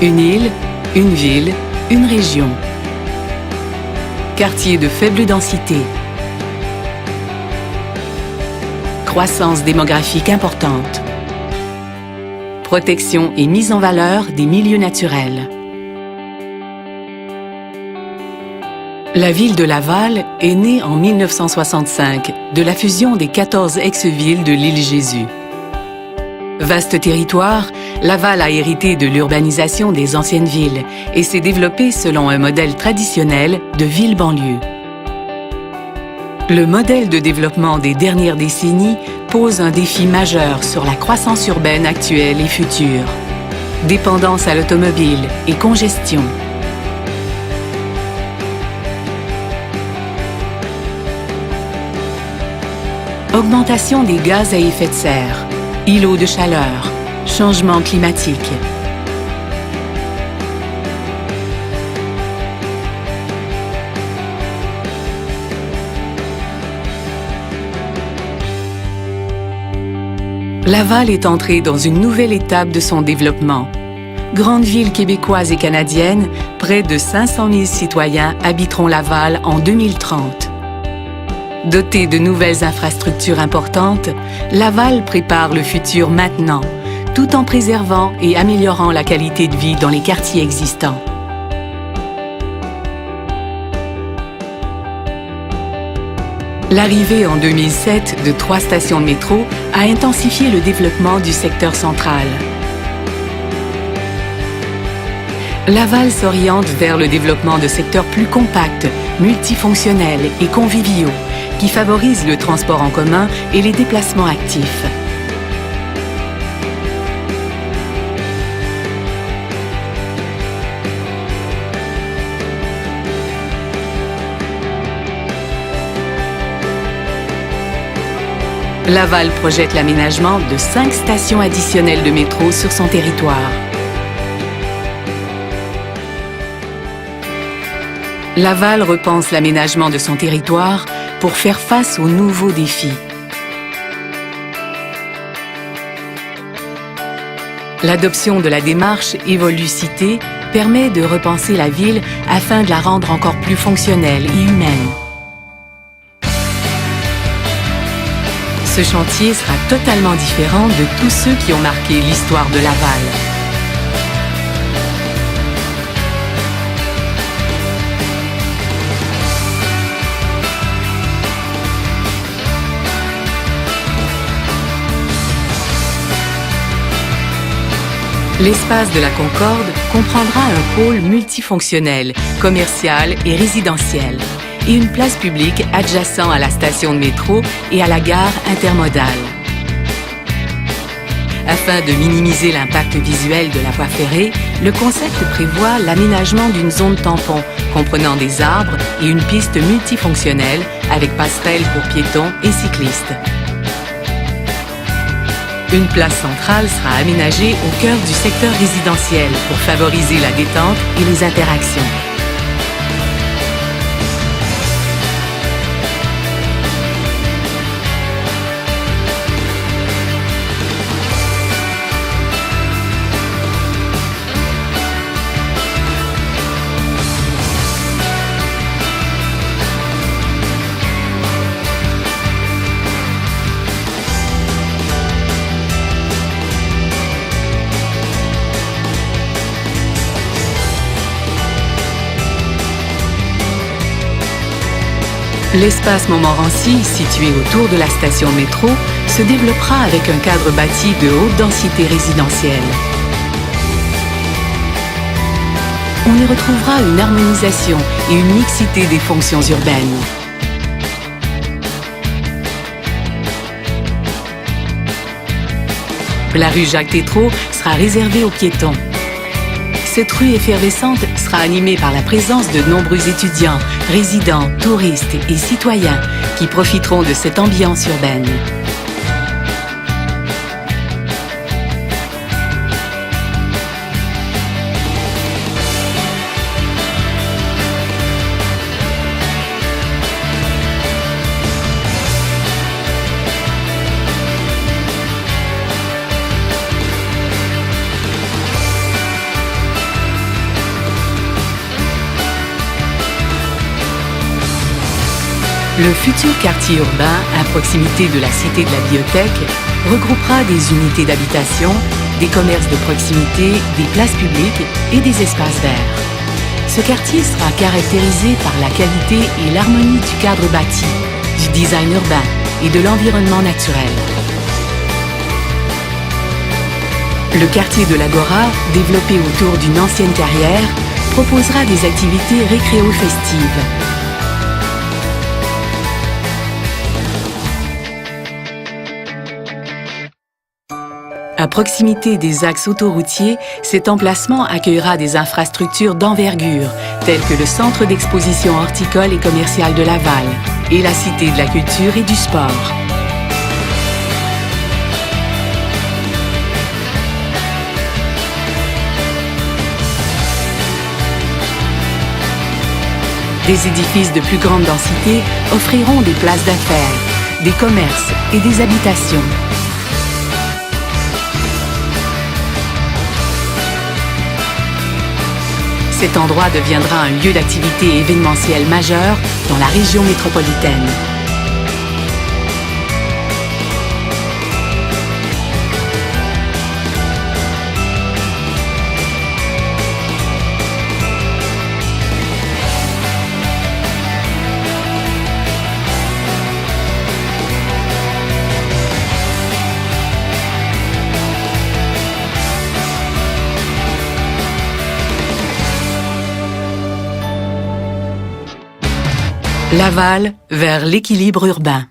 Une île, une ville, une région. Quartier de faible densité. Croissance démographique importante. Protection et mise en valeur des milieux naturels. La ville de Laval est née en 1965 de la fusion des 14 ex-villes de l'île Jésus. Vaste territoire, Laval a hérité de l'urbanisation des anciennes villes et s'est développée selon un modèle traditionnel de ville-banlieue. Le modèle de développement des dernières décennies pose un défi majeur sur la croissance urbaine actuelle et future. Dépendance à l'automobile et congestion. Augmentation des gaz à effet de serre, îlots de chaleur, changement climatique. Laval est entrée dans une nouvelle étape de son développement. Grande ville québécoise et canadienne, près de 500 000 citoyens habiteront Laval en 2030. Dotée de nouvelles infrastructures importantes, Laval prépare le futur maintenant, tout en préservant et améliorant la qualité de vie dans les quartiers existants. L'arrivée en 2007 de 3 stations de métro a intensifié le développement du secteur central. Laval s'oriente vers le développement de secteurs plus compacts, multifonctionnels et conviviaux, qui favorisent le transport en commun et les déplacements actifs. Laval projette l'aménagement de 5 stations additionnelles de métro sur son territoire. Laval repense l'aménagement de son territoire pour faire face aux nouveaux défis. L'adoption de la démarche Évolucité permet de repenser la ville afin de la rendre encore plus fonctionnelle et humaine. Ce chantier sera totalement différent de tous ceux qui ont marqué l'histoire de Laval. L'espace de la Concorde comprendra un pôle multifonctionnel, commercial et résidentiel, et une place publique adjacent à la station de métro et à la gare intermodale. Afin de minimiser l'impact visuel de la voie ferrée, le concept prévoit l'aménagement d'une zone tampon comprenant des arbres et une piste multifonctionnelle avec passerelle pour piétons et cyclistes. Une place centrale sera aménagée au cœur du secteur résidentiel pour favoriser la détente et les interactions. L'espace Montmorency, situé autour de la station métro, se développera avec un cadre bâti de haute densité résidentielle. On y retrouvera une harmonisation et une mixité des fonctions urbaines. La rue Jacques-Tétrault sera réservée aux piétons. Cette rue effervescente sera animée par la présence de nombreux étudiants, résidents, touristes et citoyens qui profiteront de cette ambiance urbaine. Le futur quartier urbain, à proximité de la Cité de la Bibliothèque, regroupera des unités d'habitation, des commerces de proximité, des places publiques et des espaces verts. Ce quartier sera caractérisé par la qualité et l'harmonie du cadre bâti, du design urbain et de l'environnement naturel. Le quartier de l'Agora, développé autour d'une ancienne carrière, proposera des activités récréo-festives. À proximité des axes autoroutiers, cet emplacement accueillera des infrastructures d'envergure, telles que le centre d'exposition horticole et commerciale de Laval et la Cité de la culture et du sport. Des édifices de plus grande densité offriront des places d'affaires, des commerces et des habitations. Cet endroit deviendra un lieu d'activité événementielle majeur dans la région métropolitaine. Laval vers l'équilibre urbain.